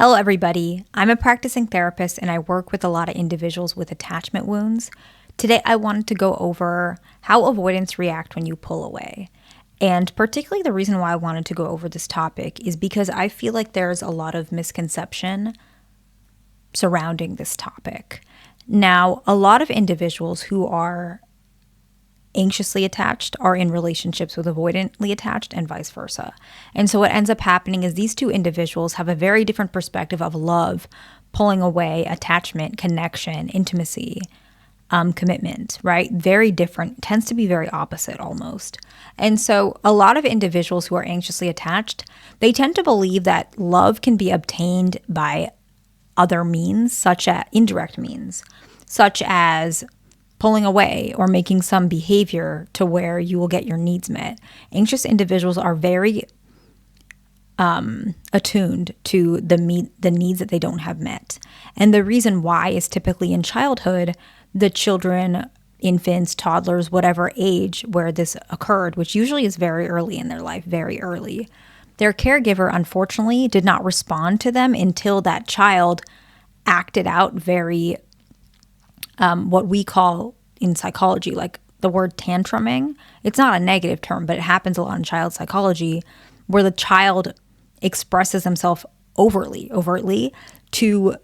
Hello, everybody. I'm a practicing therapist and I work with a lot of individuals with attachment wounds. Today, I wanted to go over how avoidants react when you pull away. And particularly the reason why I wanted to go over this topic is because I feel like there's a lot of misconception surrounding this topic. Now, a lot of individuals who are anxiously attached are in relationships with avoidantly attached and vice versa. And so what ends up happening is these two individuals have a very different perspective of love, pulling away, attachment, connection, intimacy, commitment, right? Very different, tends to be very opposite almost. And so a lot of individuals who are anxiously attached, they tend to believe that love can be obtained by other means, such as indirect means, such as pulling away or making some behavior to where you will get your needs met. Anxious individuals are very attuned to the needs that they don't have met. And the reason why is typically in childhood, the children, infants, toddlers, whatever age where this occurred, which usually is very early in their life, very early, their caregiver, unfortunately, did not respond to them until that child acted out very what we call in psychology, like the word tantruming. It's not a negative term, but it happens a lot in child psychology where the child expresses himself overtly to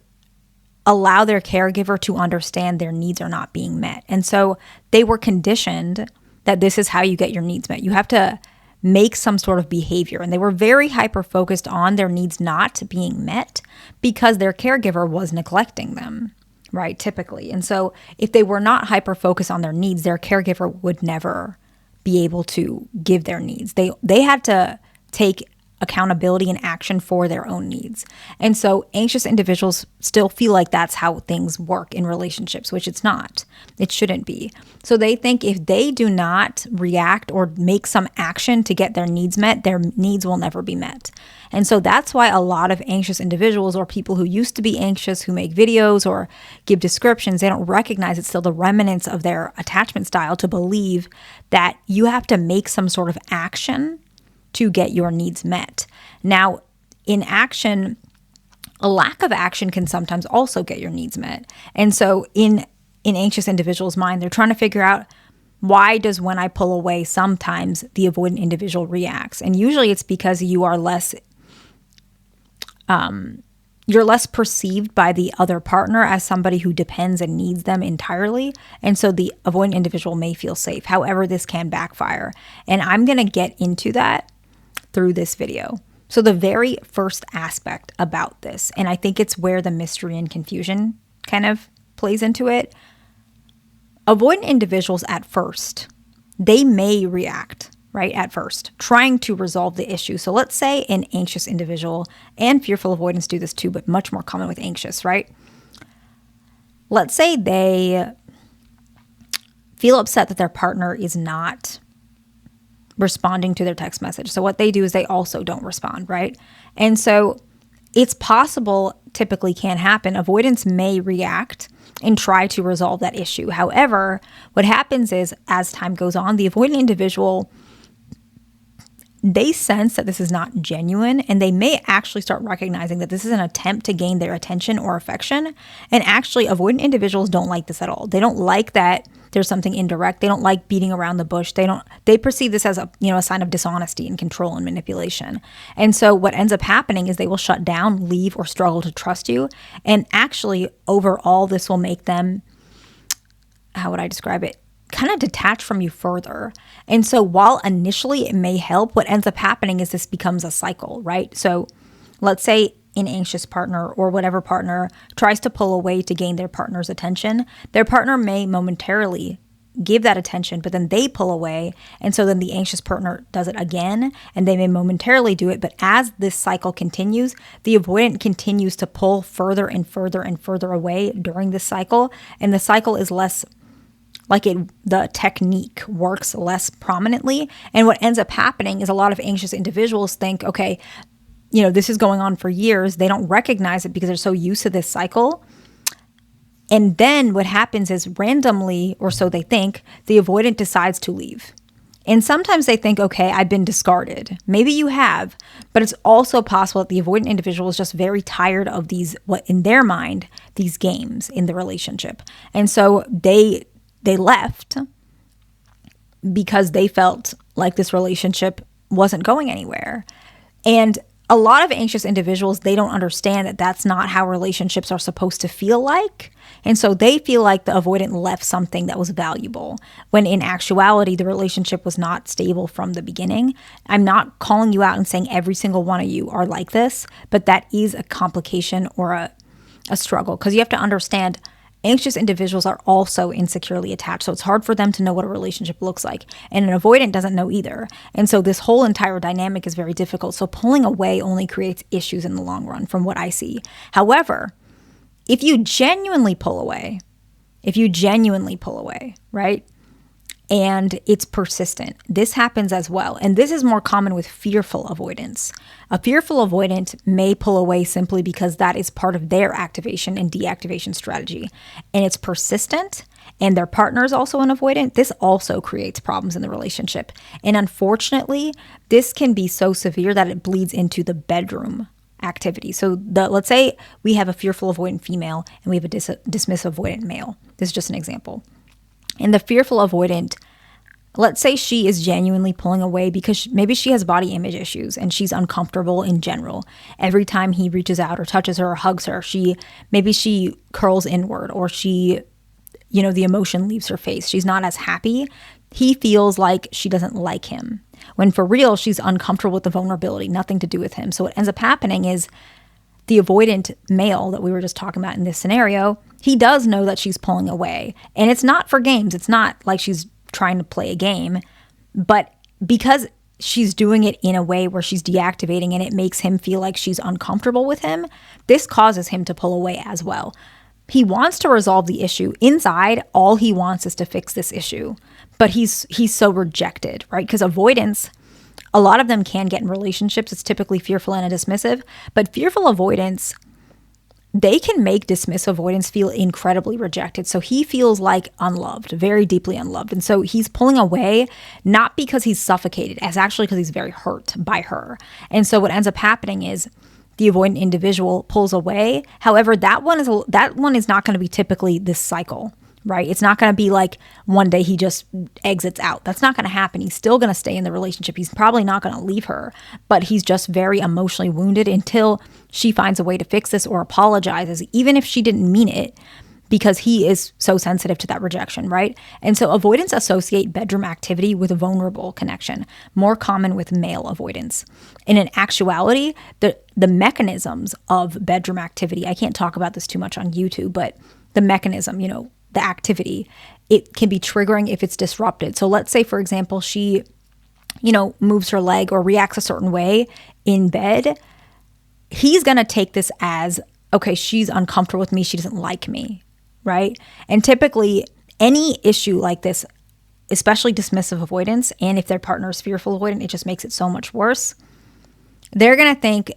allow their caregiver to understand their needs are not being met. And so they were conditioned that this is how you get your needs met. You have to make some sort of behavior. And they were very hyper-focused on their needs not being met because their caregiver was neglecting them, right, typically. And so if they were not hyper-focused on their needs, their caregiver would never be able to give their needs. They had to take accountability and action for their own needs. And so anxious individuals still feel like that's how things work in relationships, which it's not. It shouldn't be. So they think if they do not react or make some action to get their needs met, their needs will never be met. And so that's why a lot of anxious individuals or people who used to be anxious, who make videos or give descriptions, they don't recognize it's still the remnants of their attachment style to believe that you have to make some sort of action to get your needs met. Now, in action, a lack of action can sometimes also get your needs met. And so in anxious individuals' mind, they're trying to figure out, why does when I pull away, sometimes the avoidant individual reacts? And usually it's because you are less perceived by the other partner as somebody who depends and needs them entirely. And so the avoidant individual may feel safe. However, this can backfire. And I'm going to get into that through this video. So the very first aspect about this, and I think it's where the mystery and confusion kind of plays into it, avoidant individuals at first, they may react, right, at first, trying to resolve the issue. So let's say an anxious individual, and fearful avoidants do this too, but much more common with anxious, right? Let's say they feel upset that their partner is not responding to their text message. So what they do is they also don't respond, right? And so it's possible, typically can happen, avoidance may react and try to resolve that issue. However, what happens is as time goes on, the avoidant individual, they sense that this is not genuine and they may actually start recognizing that this is an attempt to gain their attention or affection. And actually, avoidant individuals don't like this at all. They don't like that there's something indirect. They don't like beating around the bush. They perceive this as a sign of dishonesty and control and manipulation. And so what ends up happening is they will shut down, leave, or struggle to trust you. And actually, overall, this will make them, how would I describe it, kind of detach from you further. And so while initially it may help, what ends up happening is this becomes a cycle, right? So let's say an anxious partner or whatever partner tries to pull away to gain their partner's attention. Their partner may momentarily give that attention, but then they pull away. And so then the anxious partner does it again, and they may momentarily do it. But as this cycle continues, the avoidant continues to pull further and further and further away during this cycle. And the cycle is less the technique works less prominently. And what ends up happening is a lot of anxious individuals think, okay, this is going on for years. They don't recognize it because they're so used to this cycle. And then what happens is randomly, or so they think, the avoidant decides to leave. And sometimes they think, okay, I've been discarded. Maybe you have, but it's also possible that the avoidant individual is just very tired of these, what in their mind, these games in the relationship. And so they left because they felt like this relationship wasn't going anywhere. And a lot of anxious individuals, they don't understand that that's not how relationships are supposed to feel like. And so they feel like the avoidant left something that was valuable, when in actuality, the relationship was not stable from the beginning. I'm not calling you out and saying every single one of you are like this, but that is a complication or a struggle, because you have to understand anxious individuals are also insecurely attached. So it's hard for them to know what a relationship looks like. And an avoidant doesn't know either. And so this whole entire dynamic is very difficult. So pulling away only creates issues in the long run from what I see. However, if you genuinely pull away, right? And it's persistent. This happens as well. And this is more common with fearful avoidance. A fearful avoidant may pull away simply because that is part of their activation and deactivation strategy. And it's persistent, and their partner is also an avoidant. This also creates problems in the relationship. And unfortunately, this can be so severe that it bleeds into the bedroom activity. So let's say we have a fearful avoidant female and we have a dismissive avoidant male. This is just an example. And the fearful avoidant, let's say she is genuinely pulling away because maybe she has body image issues and she's uncomfortable in general. Every time he reaches out or touches her or hugs her, maybe she curls inward, or the emotion leaves her face. She's not as happy. He feels like she doesn't like him, when for real, she's uncomfortable with the vulnerability, nothing to do with him. So what ends up happening is the avoidant male that we were just talking about in this scenario, he does know that she's pulling away. And it's not for games. It's not like she's trying to play a game. But because she's doing it in a way where she's deactivating and it makes him feel like she's uncomfortable with him, this causes him to pull away as well. He wants to resolve the issue. Inside, all he wants is to fix this issue. But he's so rejected, right? Because avoidance, a lot of them can get in relationships. It's typically fearful and a dismissive. But fearful avoidance, they can make dismissive avoidance feel incredibly rejected. So he feels like unloved, very deeply unloved. And so he's pulling away, not because he's suffocated, as actually because he's very hurt by her. And so what ends up happening is the avoidant individual pulls away. However, that one is not going to be typically this cycle, right? It's not going to be like one day he just exits out. That's not going to happen. He's still going to stay in the relationship. He's probably not going to leave her, but he's just very emotionally wounded until she finds a way to fix this or apologizes, even if she didn't mean it, because he is so sensitive to that rejection, right? And so avoidants associate bedroom activity with a vulnerable connection, more common with male avoidants. And in actuality, the mechanisms of bedroom activity, I can't talk about this too much on YouTube, but the mechanism, the activity, it can be triggering if it's disrupted. So let's say, for example, she, moves her leg or reacts a certain way in bed. He's going to take this as, okay, she's uncomfortable with me. She doesn't like me, right? And typically any issue like this, especially dismissive avoidance, and if their partner is fearful avoidant, it just makes it so much worse. They're going to think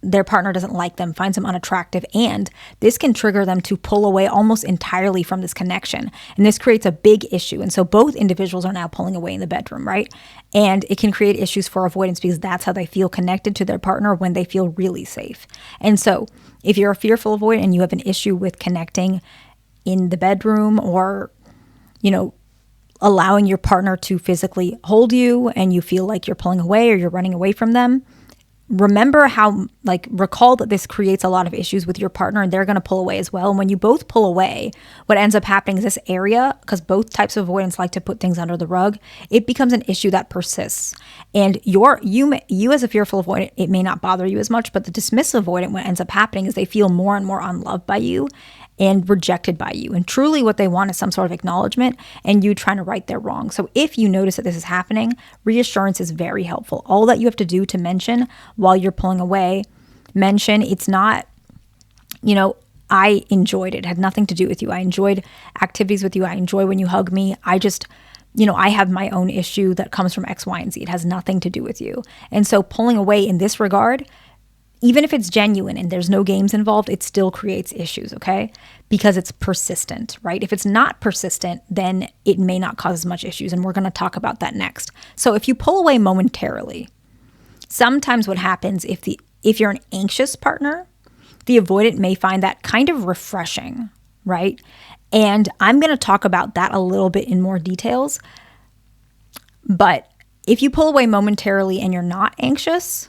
their partner doesn't like them, finds them unattractive, and this can trigger them to pull away almost entirely from this connection. And this creates a big issue. And so both individuals are now pulling away in the bedroom, right? And it can create issues for avoidance because that's how they feel connected to their partner when they feel really safe. And so if you're a fearful avoidant and you have an issue with connecting in the bedroom, or, allowing your partner to physically hold you and you feel like you're pulling away or you're running away from them, recall that this creates a lot of issues with your partner, and they're going to pull away as well. And when you both pull away, what ends up happening is this area, because both types of avoidance like to put things under the rug, it becomes an issue that persists. And you as a fearful avoidant, it may not bother you as much, but the dismissive avoidant, what ends up happening is they feel more and more unloved by you and rejected by you. And truly what they want is some sort of acknowledgement and you trying to right their wrong. So if you notice that this is happening, reassurance is very helpful. All that you have to do to mention while you're pulling away, mention it's not, I enjoyed it. It had nothing to do with you. I enjoyed activities with you. I enjoy when you hug me. I just, I have my own issue that comes from X, Y, and Z. It has nothing to do with you. And so pulling away in this regard, even if it's genuine and there's no games involved, it still creates issues, okay? Because it's persistent, right? If it's not persistent, then it may not cause as much issues. And we're going to talk about that next. So if you pull away momentarily, sometimes what happens if you're an anxious partner, the avoidant may find that kind of refreshing, right? And I'm going to talk about that a little bit in more details. But if you pull away momentarily and you're not anxious,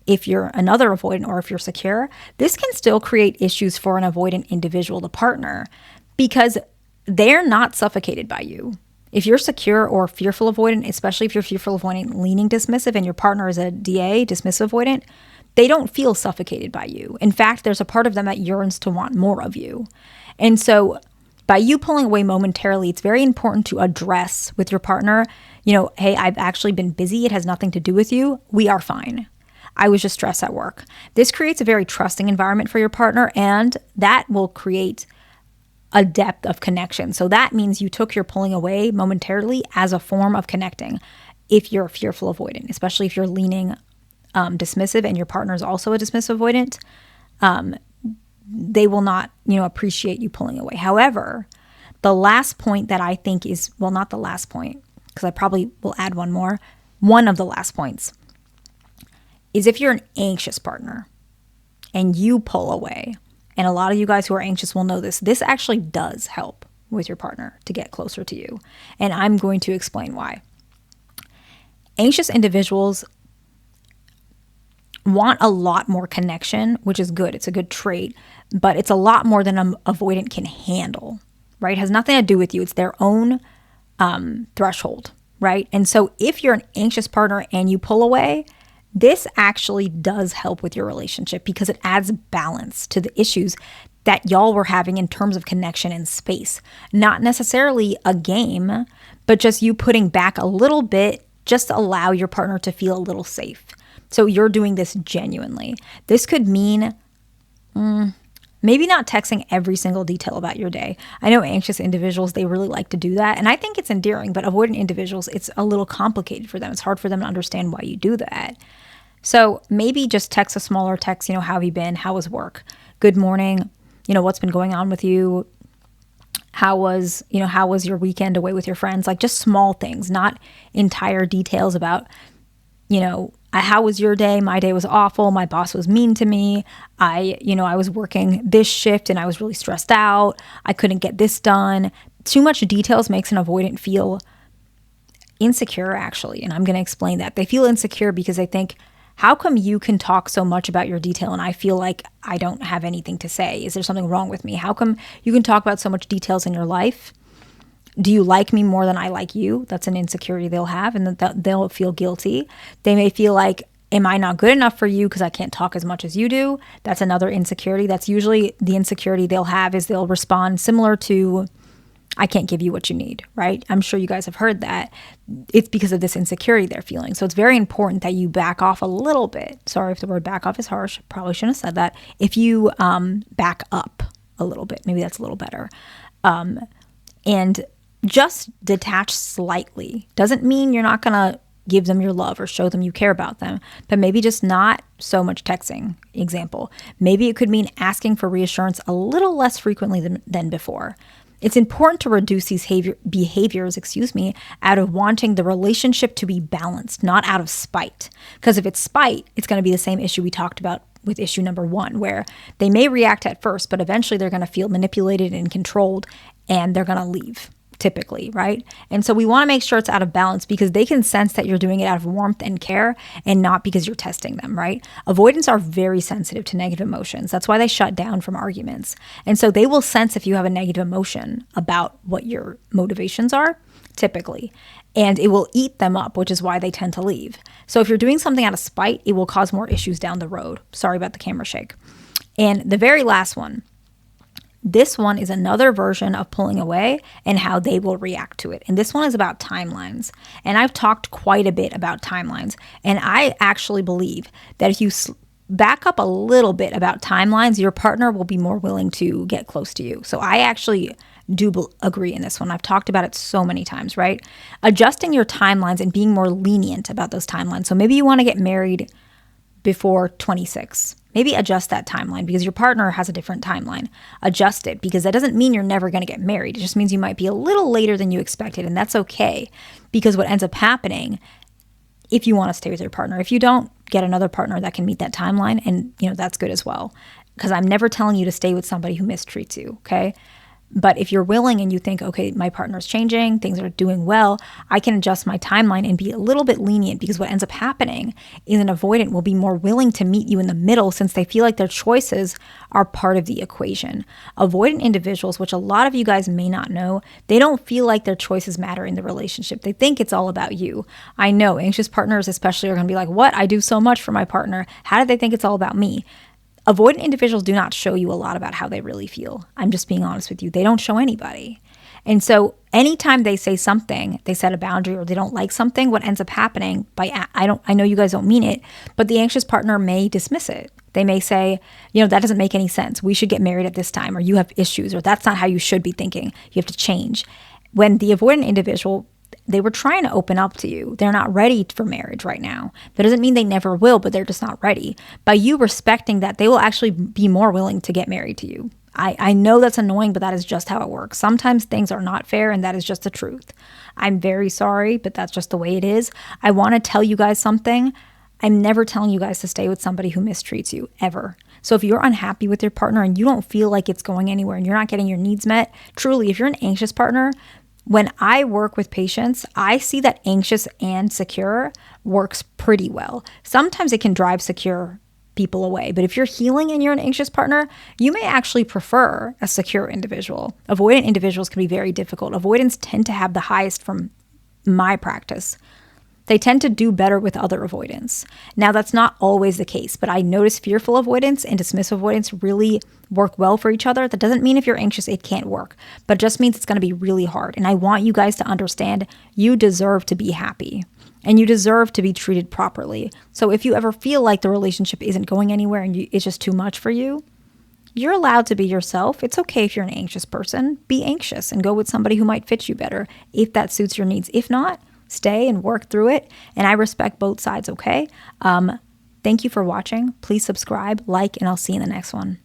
if you're another avoidant or if you're secure, this can still create issues for an avoidant individual, the partner, because they're not suffocated by you. If you're secure or fearful avoidant, especially if you're fearful avoidant leaning dismissive and your partner is a DA, dismissive avoidant, they don't feel suffocated by you. In fact, there's a part of them that yearns to want more of you. And so by you pulling away momentarily, it's very important to address with your partner, hey, I've actually been busy. It has nothing to do with you. We are fine. I was just stressed at work. This creates a very trusting environment for your partner, and that will create a depth of connection. So that means you took your pulling away momentarily as a form of connecting if you're a fearful avoidant, especially if you're leaning dismissive and your partner is also a dismissive avoidant. They will not, appreciate you pulling away. However, the last point that I think is, well, not the last point, because I probably will add one more. One of the last points is if you're an anxious partner and you pull away, and a lot of you guys who are anxious will know this actually does help with your partner to get closer to you. And I'm going to explain why. Anxious individuals want a lot more connection, which is good. It's a good trait, but it's a lot more than an avoidant can handle, right? It has nothing to do with you. It's their own threshold, right? And so if you're an anxious partner and you pull away, this actually does help with your relationship because it adds balance to the issues that y'all were having in terms of connection and space. Not necessarily a game, but just you putting back a little bit just to allow your partner to feel a little safe. So you're doing this genuinely. This could mean maybe not texting every single detail about your day. I know anxious individuals, they really like to do that. And I think it's endearing, but avoidant individuals, it's a little complicated for them. It's hard for them to understand why you do that. So maybe just text a smaller text, how have you been? How was work? Good morning. What's been going on with you? How was your weekend away with your friends? Like just small things, not entire details about, how was your day? My day was awful. My boss was mean to me. I was working this shift and I was really stressed out. I couldn't get this done. Too much details makes an avoidant feel insecure, actually. And I'm going to explain that. They feel insecure because they think, how come you can talk so much about your detail and I feel like I don't have anything to say? Is there something wrong with me? How come you can talk about so much details in your life? Do you like me more than I like you? That's an insecurity they'll have, and they'll feel guilty. They may feel like, am I not good enough for you because I can't talk as much as you do? That's another insecurity. That's usually the insecurity they'll have is they'll respond similar to, I can't give you what you need, right? I'm sure you guys have heard that. It's because of this insecurity they're feeling. So it's very important that you back off a little bit. Sorry if the word back off is harsh. Probably shouldn't have said that. If you back up a little bit, maybe that's a little better. And just detach slightly. Doesn't mean you're not going to give them your love or show them you care about them, but maybe just not so much texting. Example, maybe it could mean asking for reassurance a little less frequently than before. It's important to reduce these behaviors, out of wanting the relationship to be balanced, not out of spite. Because if it's spite, it's going to be the same issue we talked about with issue number 1, where they may react at first, but eventually they're going to feel manipulated and controlled, and they're going to leave. Typically, right? And so we want to make sure it's out of balance because they can sense that you're doing it out of warmth and care and not because you're testing them, right? Avoidants are very sensitive to negative emotions. That's why they shut down from arguments. And so they will sense if you have a negative emotion about what your motivations are, typically, and it will eat them up, which is why they tend to leave. So if you're doing something out of spite, it will cause more issues down the road. Sorry about the camera shake. And the very last one, this one is another version of pulling away and how they will react to it. And this one is about timelines. And I've talked quite a bit about timelines. And I actually believe that if you back up a little bit about timelines, your partner will be more willing to get close to you. So I actually do agree in this one. I've talked about it so many times, right? Adjusting your timelines and being more lenient about those timelines. So maybe you want to get married before 26. Maybe adjust that timeline because your partner has a different timeline. Adjust it because that doesn't mean you're never going to get married. It just means you might be a little later than you expected, and that's okay, because what ends up happening, if you want to stay with your partner, if you don't, get another partner that can meet that timeline, and that's good as well. Because I'm never telling you to stay with somebody who mistreats you, okay? But if you're willing and you think, okay, my partner's changing, things are doing well, I can adjust my timeline and be a little bit lenient, because what ends up happening is an avoidant will be more willing to meet you in the middle since they feel like their choices are part of the equation. Avoidant individuals, which a lot of you guys may not know, they don't feel like their choices matter in the relationship. They think it's all about you. I know anxious partners especially are going to be like, what? I do so much for my partner. How do they think it's all about me? Avoidant individuals do not show you a lot about how they really feel. I'm just being honest with you. They don't show anybody. And so anytime they say something, they set a boundary, or they don't like something, what ends up happening I know you guys don't mean it, but the anxious partner may dismiss it. They may say, that doesn't make any sense. We should get married at this time, or you have issues, or that's not how you should be thinking. You have to change. When the avoidant individual, they were trying to open up to you. They're not ready for marriage right now. That doesn't mean they never will, but they're just not ready. By you respecting that, they will actually be more willing to get married to you. I know that's annoying, but that is just how it works. Sometimes things are not fair, and that is just the truth. I'm very sorry, but that's just the way it is. I want to tell you guys something. I'm never telling you guys to stay with somebody who mistreats you, ever. So if you're unhappy with your partner and you don't feel like it's going anywhere and you're not getting your needs met, truly, if you're an anxious partner, when I work with patients, I see that anxious and secure works pretty well. Sometimes it can drive secure people away, but if you're healing and you're an anxious partner, you may actually prefer a secure individual. Avoidant individuals can be very difficult. Avoidants tend to have the highest from my practice. They tend to do better with other avoidants. Now, that's not always the case, but I notice fearful avoidants and dismissive avoidants really work well for each other. That doesn't mean if you're anxious, it can't work, but it just means it's going to be really hard. And I want you guys to understand you deserve to be happy and you deserve to be treated properly. So if you ever feel like the relationship isn't going anywhere and it's just too much for you, you're allowed to be yourself. It's okay if you're an anxious person. Be anxious and go with somebody who might fit you better if that suits your needs. If not, stay and work through it. And I respect both sides, okay? Thank you for watching. Please subscribe, like, and I'll see you in the next one.